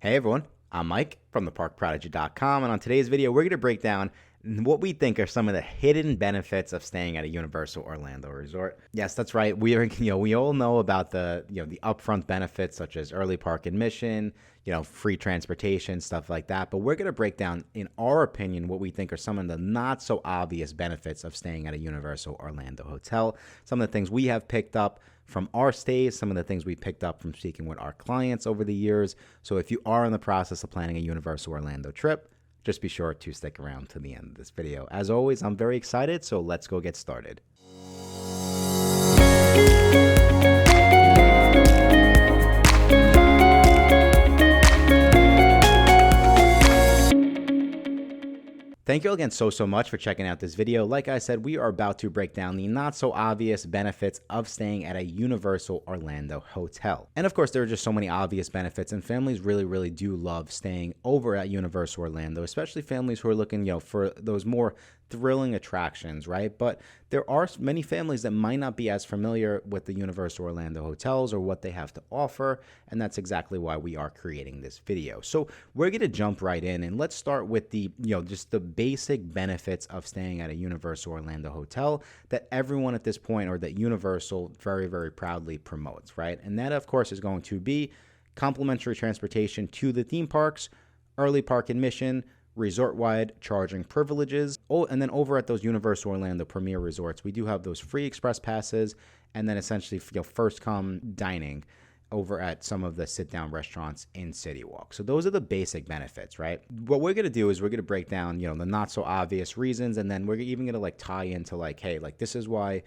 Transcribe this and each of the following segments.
Hey everyone, I'm Mike from theparkprodigy.com, and on today's video, we're going to break down what we think are some of the hidden benefits of staying at a Universal Orlando resort. Yes, that's right. We all know about the upfront benefits such as early park admission, free transportation, stuff like that. But we're going to break down, in our opinion, what we think are some of the not so obvious benefits of staying at a Universal Orlando hotel. Some of the things we have picked up from our stays, some of the things we picked up from speaking with our clients over the years. So if you are in the process of planning a Universal Orlando trip, just be sure to stick around to the end of this video. As always, I'm very excited, so let's go get started. Thank you all again so much for checking out this video. Like I said, we are about to break down the not so obvious benefits of staying at a Universal Orlando hotel. And of course, there are just so many obvious benefits, and families really do love staying over at Universal Orlando, especially families who are looking, for those more thrilling attractions, right? But there are many families that might not be as familiar with the Universal Orlando hotels or what they have to offer, and that's exactly why we are creating this video. So we're going to jump right in, and let's start with the, just the basic benefits of staying at a Universal Orlando hotel that everyone at this point, or that Universal very proudly promotes, right? And that, of course, is going to be complimentary transportation to the theme parks, early park admission, resort-wide charging privileges. Oh, and then over at those Universal Orlando Premier Resorts, we do have those free express passes, and then essentially first-come dining over at some of the sit-down restaurants in City Walk. So those are the basic benefits, right? What we're going to do is we're going to break down, the not-so-obvious reasons, and then we're even going to, tie into, hey, this is why,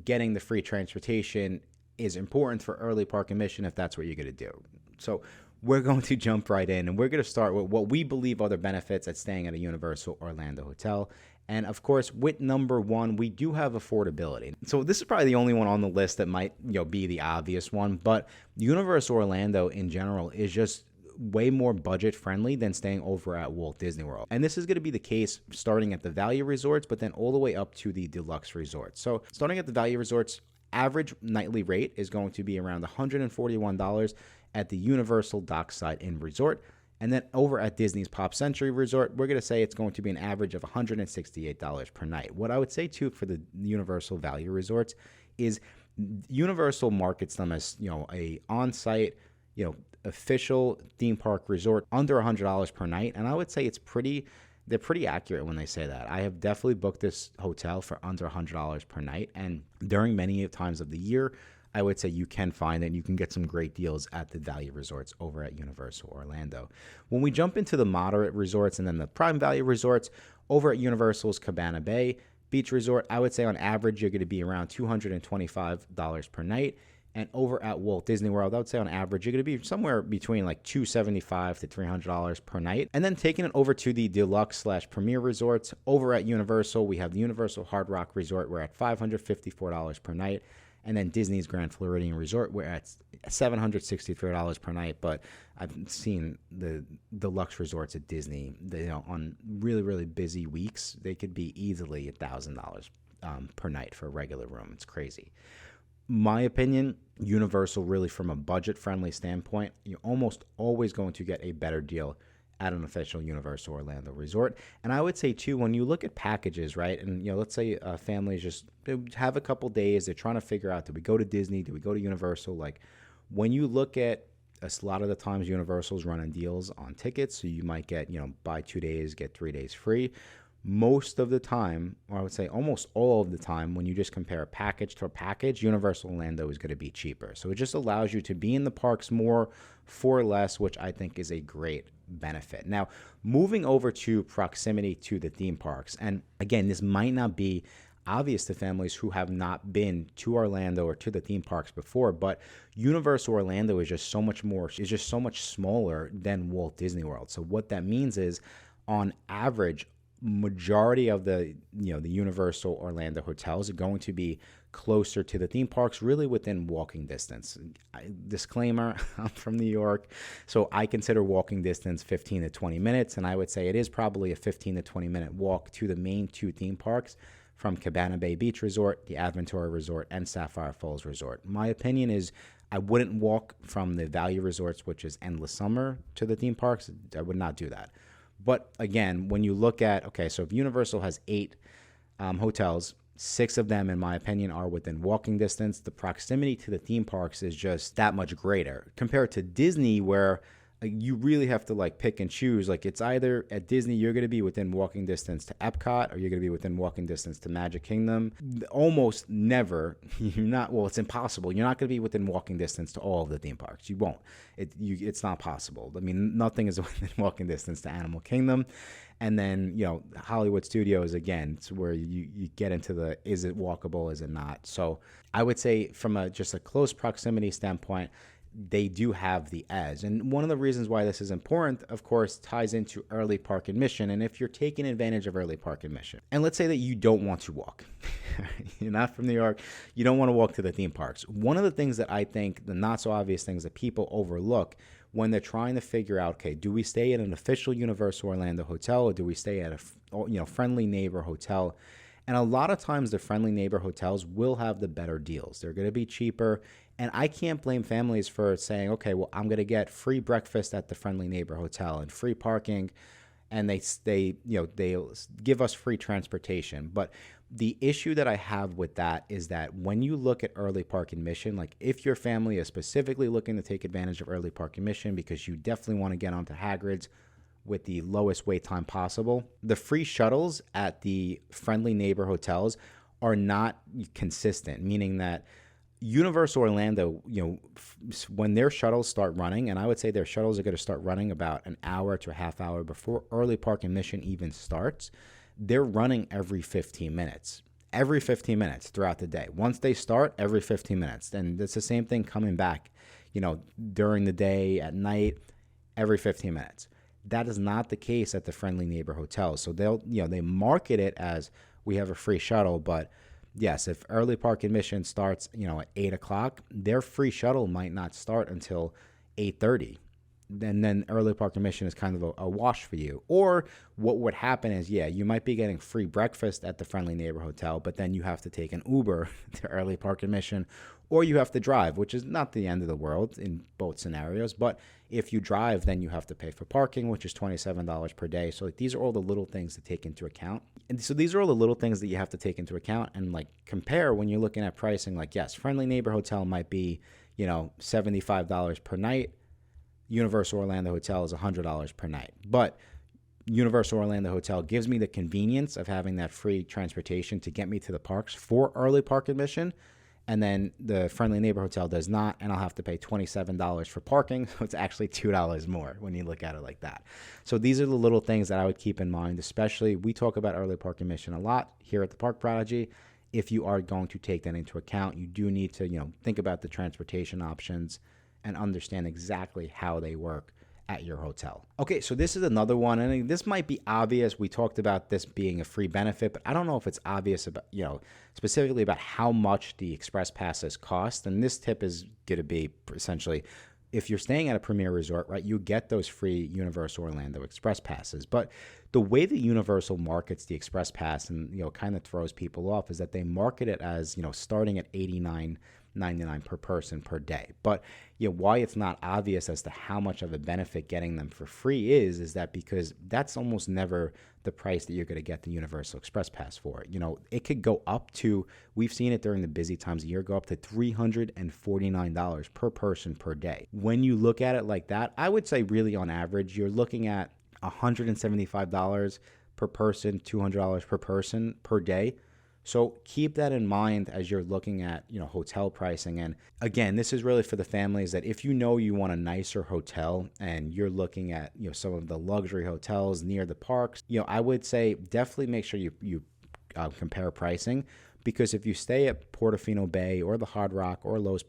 getting the free transportation is important for early park admission if that's what you're going to do. So we're going to jump right in, and we're going to start with what we believe are the benefits at staying at a Universal Orlando hotel. And of course, with number one, we do have affordability. So this is probably the only one on the list that might, be the obvious one, but Universal Orlando in general is just way more budget friendly than staying over at Walt Disney World. And this is going to be the case starting at the value resorts, but then all the way up to the deluxe resorts. So starting at the value resorts, average nightly rate is going to be around $141 at the Universal Dockside Inn Resort. And then over at Disney's Pop Century Resort, we're going to say it's going to be an average of $168 per night. What I would say, too, for the Universal Value Resorts is Universal markets them as, a on-site, official theme park resort under $100 per night. And I would say they're pretty accurate when they say that. I have definitely booked this hotel for under $100 per night. And during many times of the year, I would say you can find it. You can get some great deals at the value resorts over at Universal Orlando. When we jump into the moderate resorts and then the prime value resorts, over at Universal's Cabana Bay Beach Resort, I would say on average you're going to be around $225 per night. And over at Walt Disney World, I would say on average, you're going to be somewhere between $275 to $300 per night. And then taking it over to the deluxe/premier resorts, over at Universal, we have the Universal Hard Rock Resort. We're at $554 per night. And then Disney's Grand Floridian Resort, we're at $763 per night. But I've seen the deluxe resorts at Disney, on really busy weeks, they could be easily $1,000 per night for a regular room. It's crazy. My opinion, Universal, really from a budget-friendly standpoint, you're almost always going to get a better deal at an official Universal Orlando resort. And I would say, too, when you look at packages, right, and, let's say families just have a couple days, they're trying to figure out, do we go to Disney, do we go to Universal? When you look at a lot of the times Universal's running deals on tickets, so you might get, buy 2 days, get 3 days free. Most of the time, or I would say almost all of the time, when you just compare a package to a package, Universal Orlando is going to be cheaper. So it just allows you to be in the parks more for less, which I think is a great benefit. Now, moving over to proximity to the theme parks, and again, this might not be obvious to families who have not been to Orlando or to the theme parks before, but Universal Orlando is just so much smaller than Walt Disney World. So what that means is, on average, majority of the Universal Orlando hotels are going to be closer to the theme parks, really within walking distance. Disclaimer, I'm from New York, so I consider walking distance 15 to 20 minutes, and I would say it is probably a 15 to 20 minute walk to the main two theme parks from Cabana Bay Beach Resort, the Aventura Resort, and Sapphire Falls Resort. My opinion is I wouldn't walk from the value resorts, which is Endless Summer, to the theme parks. I would not do that. But again, when you look at, okay, so if Universal has 8 hotels, 6 of them, in my opinion, are within walking distance. The proximity to the theme parks is just that much greater compared to Disney, where you really have to like pick and choose. Like, it's either at Disney, you're going to be within walking distance to Epcot, or you're going to be within walking distance to Magic Kingdom. Almost never, you're not, well, it's impossible. You're not going to be within walking distance to all of the theme parks. You won't. It's not possible. I mean, nothing is within walking distance to Animal Kingdom. And then, Hollywood Studios, again, it's where you get into the, is it walkable, is it not? So I would say from just a close proximity standpoint, they do have the edge. And one of the reasons why this is important, of course, ties into early park admission. And if you're taking advantage of early park admission, and let's say that you don't want to walk, you're not from New York, you don't want to walk to the theme parks. One of the things that I think, the not so obvious things that people overlook when they're trying to figure out, okay, do we stay at an official Universal Orlando hotel, or do we stay at a friendly neighbor hotel? And a lot of times the friendly neighbor hotels will have the better deals. They're going to be cheaper. And I can't blame families for saying, okay, well, I'm going to get free breakfast at the friendly neighbor hotel and free parking, and they give us free transportation. But the issue that I have with that is that when you look at early park admission, like if your family is specifically looking to take advantage of early park admission because you definitely want to get onto Hagrid's with the lowest wait time possible, the free shuttles at the friendly neighbor hotels are not consistent, meaning that Universal Orlando, when their shuttles start running, and I would say their shuttles are going to start running about an hour to a half hour before early park admission even starts, they're running every 15 minutes. Every 15 minutes throughout the day. Once they start, every 15 minutes. And it's the same thing coming back, during the day, at night, every 15 minutes. That is not the case at the friendly neighbor hotels. So they market it as we have a free shuttle, but yes, if early park admission starts, at 8 o'clock, their free shuttle might not start until 8:30. And then early park admission is kind of a wash for you. Or what would happen is, you might be getting free breakfast at the friendly neighbor hotel, but then you have to take an Uber to early park admission, or you have to drive, which is not the end of the world in both scenarios. But if you drive, then you have to pay for parking, which is $27 per day. So these are all the little things to take into account. And so these are all the little things that you have to take into account and compare when you're looking at pricing. Yes, friendly neighbor hotel might be, $75 per night. Universal Orlando Hotel is $100 per night. But Universal Orlando Hotel gives me the convenience of having that free transportation to get me to the parks for early park admission. And then the friendly neighbor hotel does not, and I'll have to pay $27 for parking. So it's actually $2 more when you look at it like that. So these are the little things that I would keep in mind, especially we talk about early park admission a lot here at the Park Prodigy. If you are going to take that into account, you do need to, think about the transportation options and understand exactly how they work at your hotel. Okay, so this is another one, and this might be obvious. We talked about this being a free benefit, but I don't know if it's obvious about, specifically about how much the express passes cost. And this tip is going to be essentially, if you're staying at a premier resort, right, you get those free Universal Orlando express passes. But the way that Universal markets the express pass and, kind of throws people off is that they market it as, starting at $89.99 per person per day. But why it's not obvious as to how much of a benefit getting them for free is that because that's almost never the price that you're going to get the Universal Express Pass for. It could go up to, we've seen it during the busy times of the year, go up to $349 per person per day. When you look at it like that, I would say really on average, you're looking at $175 per person, $200 per person per day. So keep that in mind as you're looking at, hotel pricing. And again, this is really for the families that if you want a nicer hotel and you're looking at, some of the luxury hotels near the parks, I would say definitely make sure you compare pricing, because if you stay at Portofino Bay or the Hard Rock or Lowe's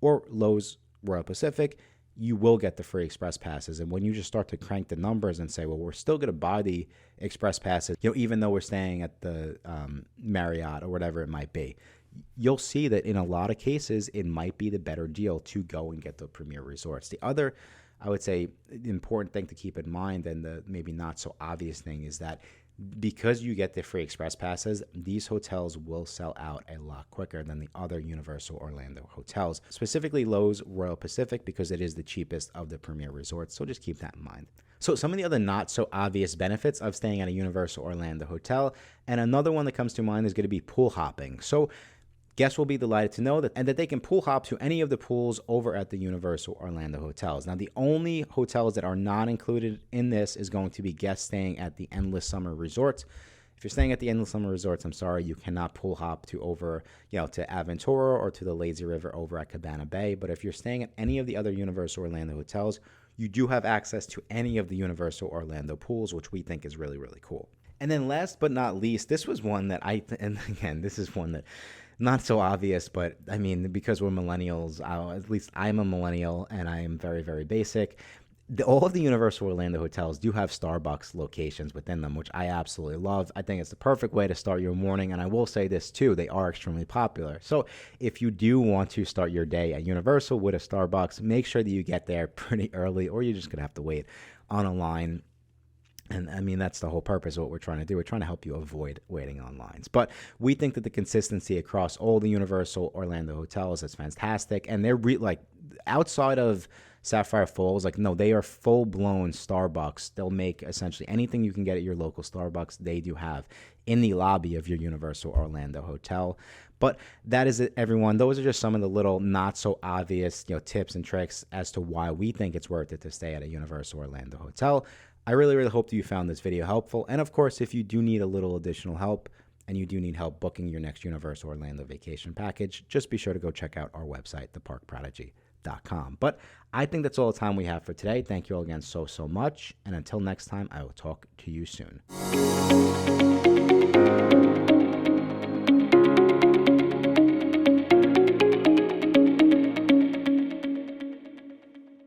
Royal Pacific, you will get the free express passes. And when you just start to crank the numbers and say, well, we're still going to buy the express passes, even though we're staying at the Marriott or whatever it might be, you'll see that in a lot of cases, it might be the better deal to go and get the premier resorts. The other, I would say, important thing to keep in mind, and the maybe not so obvious thing, is that because you get the free express passes, these hotels will sell out a lot quicker than the other Universal Orlando hotels, specifically Lowe's Royal Pacific, because it is the cheapest of the premier resorts. So just keep that in mind. So some of the other not so obvious benefits of staying at a Universal Orlando hotel, and another one that comes to mind is going to be pool hopping. So guests will be delighted to know that they can pool hop to any of the pools over at the Universal Orlando hotels. Now, the only hotels that are not included in this is going to be guests staying at the Endless Summer Resorts. If you're staying at the Endless Summer Resorts, I'm sorry, you cannot pool hop to Aventura or to the Lazy River over at Cabana Bay. But if you're staying at any of the other Universal Orlando hotels, you do have access to any of the Universal Orlando pools, which we think is really, really cool. And then last but not least, this was one that and again, this is one that not so obvious, but I mean, because we're millennials, at least I'm a millennial and I am very, very basic. All of the Universal Orlando hotels do have Starbucks locations within them, which I absolutely love. I think it's the perfect way to start your morning. And I will say this too, they are extremely popular. So if you do want to start your day at Universal with a Starbucks, make sure that you get there pretty early, or you're just going to have to wait on a line. And I mean, that's the whole purpose of what we're trying to do. We're trying to help you avoid waiting on lines. But we think that the consistency across all the Universal Orlando hotels is fantastic. And they're outside of Sapphire Falls, they are full-blown Starbucks. They'll make essentially anything you can get at your local Starbucks, they do have in the lobby of your Universal Orlando hotel. But that is it, everyone. Those are just some of the little not so obvious, tips and tricks as to why we think it's worth it to stay at a Universal Orlando hotel. I really, really hope that you found this video helpful. And of course, if you do need a little additional help and you do need help booking your next Universal Orlando vacation package, just be sure to go check out our website, theparkprodigy.com. But I think that's all the time we have for today. Thank you all again so much. And until next time, I will talk to you soon.